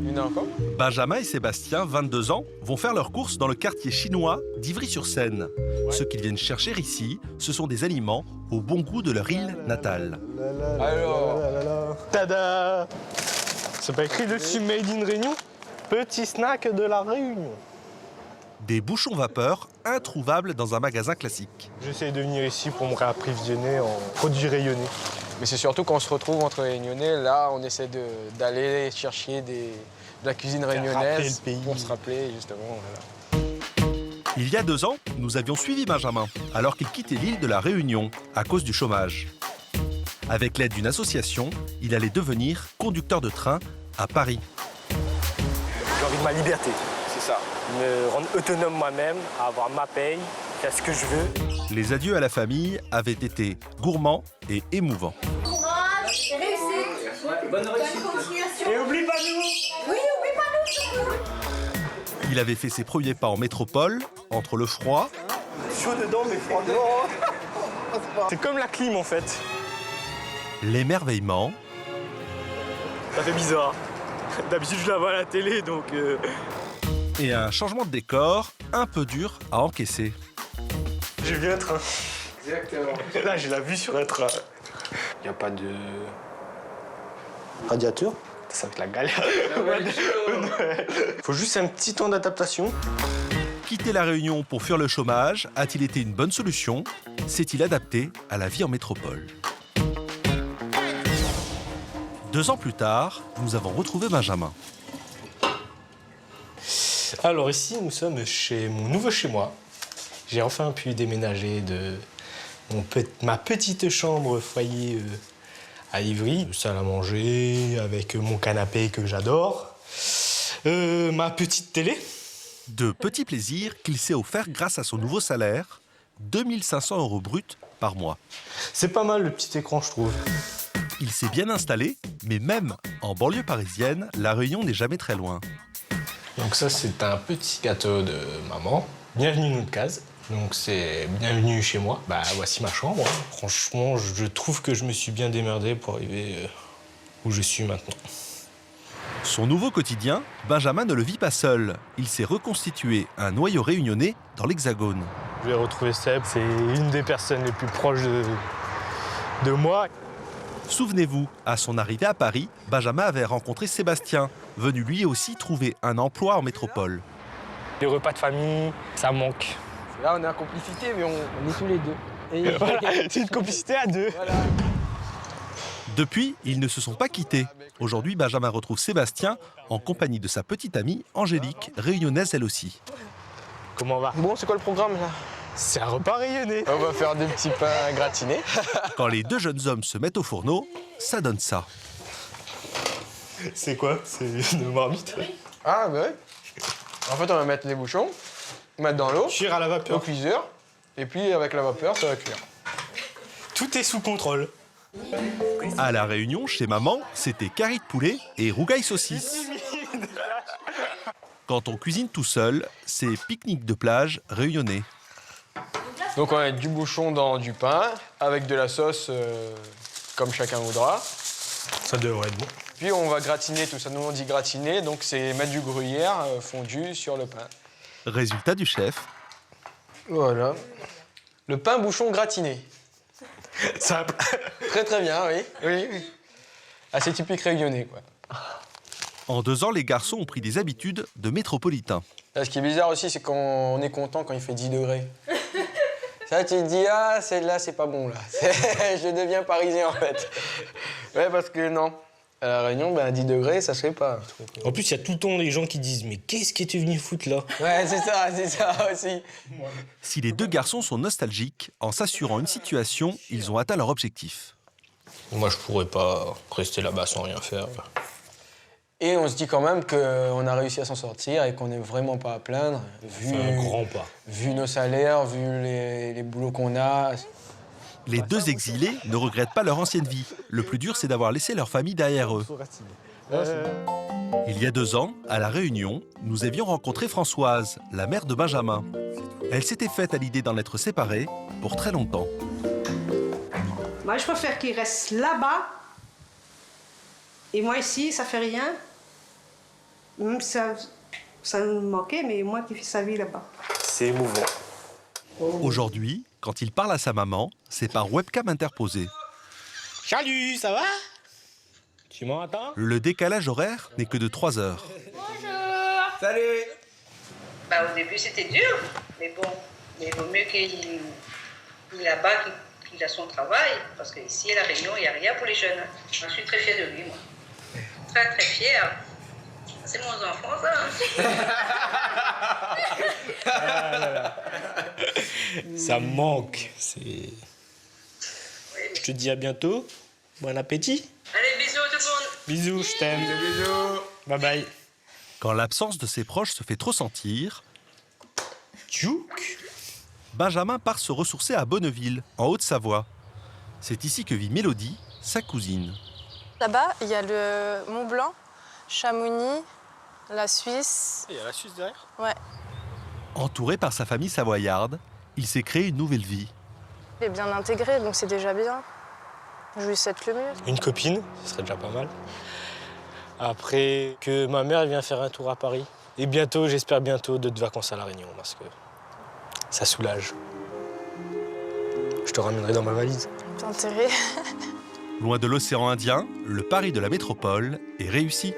Il y en a encore? Benjamin et Sébastien, 22 ans, vont faire leurs courses dans le quartier chinois d'Ivry-sur-Seine. Ce qu'ils viennent chercher ici, ce sont des aliments au bon goût de leur île natale. Alors, tada! C'est pas écrit dessus Made in Réunion? Petit snack de la Réunion. Des bouchons vapeur introuvables dans un magasin classique. J'essaie de venir ici pour me réapprovisionner en produits rayonnés. mais c'est surtout quand on se retrouve entre Réunionnais, là, on essaie d'aller chercher de la cuisine réunionnaise le pays. pour se rappeler, justement. Voilà. Il y a 2 ans, nous avions suivi Benjamin, alors qu'il quittait l'île de la Réunion à cause du chômage. Avec l'aide d'une association, il allait devenir conducteur de train à Paris. J'ai envie de ma liberté, c'est ça. Me rendre autonome moi-même, avoir ma paye, faire ce que je veux. Les adieux à la famille avaient été gourmands et émouvants. Courage, réussite. Bonne réussite. Et oublie pas nous! Oui, oublie pas nous surtout. Il avait fait ses premiers pas en métropole, entre le froid, Chaud dedans, mais froid dehors. C'est comme la clim en fait. l'émerveillement Ça fait bizarre. D'habitude, je la vois à la télé, donc... et un changement de décor un peu dur à encaisser. J'ai vu un train. Exactement. Là, j'ai la vue sur un train. Il n'y a pas de... radiateur. Ça va être la galère. Faut juste un petit temps d'adaptation. Quitter la Réunion pour fuir le chômage a-t-il été une bonne solution? S'est-il adapté à la vie en métropole? 2 ans plus tard, nous avons retrouvé Benjamin. Alors ici, nous sommes chez mon nouveau chez-moi. J'ai enfin pu déménager de ma petite chambre foyer à Ivry, salle à manger avec mon canapé que j'adore, ma petite télé. De petits plaisirs qu'il s'est offert grâce à son nouveau salaire, 2 500 € bruts par mois. C'est pas mal le petit écran, je trouve. Il s'est bien installé, mais même en banlieue parisienne, la Réunion n'est jamais très loin. Donc ça, c'est un petit gâteau de maman. Bienvenue dans notre case. Donc c'est bienvenue chez moi. Bah voici ma chambre. Franchement, je trouve que je me suis bien démerdé pour arriver où je suis maintenant. Son nouveau quotidien, Benjamin ne le vit pas seul. Il s'est reconstitué un noyau réunionnais dans l'Hexagone. Je vais retrouver Seb. C'est une des personnes les plus proches de moi. Souvenez-vous, à son arrivée à Paris, Benjamin avait rencontré Sébastien, venu lui aussi trouver un emploi en métropole. Les repas de famille, ça manque. Là, on est en complicité, mais on est tous les deux. Et Voilà, c'est une complicité à deux. voilà. Depuis, ils ne se sont pas quittés. Aujourd'hui, Benjamin retrouve Sébastien en compagnie de sa petite amie Angélique, réunionnaise elle aussi. Comment va? Bon, c'est quoi le programme, là? C'est un repas rayonné. On va faire des petits pains gratinés. Quand les 2 jeunes hommes se mettent au fourneau, ça donne ça. C'est quoi? C'est une marmite? Ah, bah oui. En fait, on va mettre les bouchons, mettre dans l'eau, Cuire à la au vapeur. cuiseur, et puis avec la vapeur, ça va cuire. Tout est sous contrôle. À La Réunion, chez maman, c'était curry de poulet et rougail saucisse. Quand on cuisine tout seul, c'est pique-nique de plage réunionnais. Donc on va mettre du bouchon dans du pain, avec de la sauce comme chacun voudra. Ça devrait être bon. Puis on va gratiner tout ça. Nous on dit gratiner, donc c'est mettre du gruyère fondu sur le pain. Résultat du chef, Voilà. Le pain bouchon gratiné. Simple. Très très bien, oui. Oui, oui. Assez typique réunionnais, quoi. en 2 ans, les garçons ont pris des habitudes de métropolitains. Là, ce qui est bizarre aussi, c'est qu'on est content quand il fait 10 degrés. Ça, tu te dis, ah, là, c'est pas bon, là. Je deviens parisien, en fait. Ouais, parce que non. À La Réunion, ben, 10 degrés, ça se fait pas. En plus, il y a tout le temps des gens qui disent « Mais qu'est-ce que tu es venu foutre là ?» Ouais, c'est ça aussi. Si les 2 garçons sont nostalgiques, en s'assurant une situation, ils ont atteint leur objectif. Moi, je pourrais pas rester là-bas sans rien faire. Et on se dit quand même qu'on a réussi à s'en sortir et qu'on n'est vraiment pas à plaindre, C'est un grand pas. vu nos salaires, vu les boulots qu'on a. Les 2 exilés ne regrettent pas leur ancienne vie. Le plus dur, c'est d'avoir laissé leur famille derrière eux. Il y a 2 ans, à La Réunion, nous avions rencontré Françoise, la mère de Benjamin. Elle s'était faite à l'idée d'en être séparée pour très longtemps. Moi, je préfère qu'il reste là-bas. Et moi, ici, ça fait rien. Ça nous manquait, mais moi qui fais sa vie là-bas. C'est émouvant. Aujourd'hui, quand il parle à sa maman, c'est par webcam interposée. Salut, ça va? Tu m'entends? Le décalage horaire n'est que de 3 heures. Salut! Au début, c'était dur, mais bon, il vaut mieux qu'il là-bas, qu'il a son travail, parce qu'ici, à La Réunion, il n'y a rien pour les jeunes. Je suis très fière de lui, moi. Très, très fière. C'est mon enfant, ça. Ça me manque. Je te dis à bientôt. Bon appétit. Allez, bisous tout le monde. Bisous, je t'aime. Bisous! Bye bye. Quand l'absence de ses proches se fait trop sentir, Tchouk. Benjamin part se ressourcer à Bonneville, en Haute-Savoie. C'est ici que vit Mélodie, sa cousine. Là-bas, il y a le Mont Blanc, Chamonix, la Suisse. Il y a la Suisse derrière. Ouais. Entouré par sa famille savoyarde, il s'est créé une nouvelle vie. Il est bien intégré, donc c'est déjà bien. Je lui souhaite le mieux. Une copine, ce serait déjà pas mal. Après, que ma mère vienne faire un tour à Paris. Et bientôt, j'espère bientôt, d'autres vacances à La Réunion, parce que ça soulage. Je te ramènerai dans ma valise. T'es enterré. Loin de l'océan Indien, le pari de la métropole est réussi.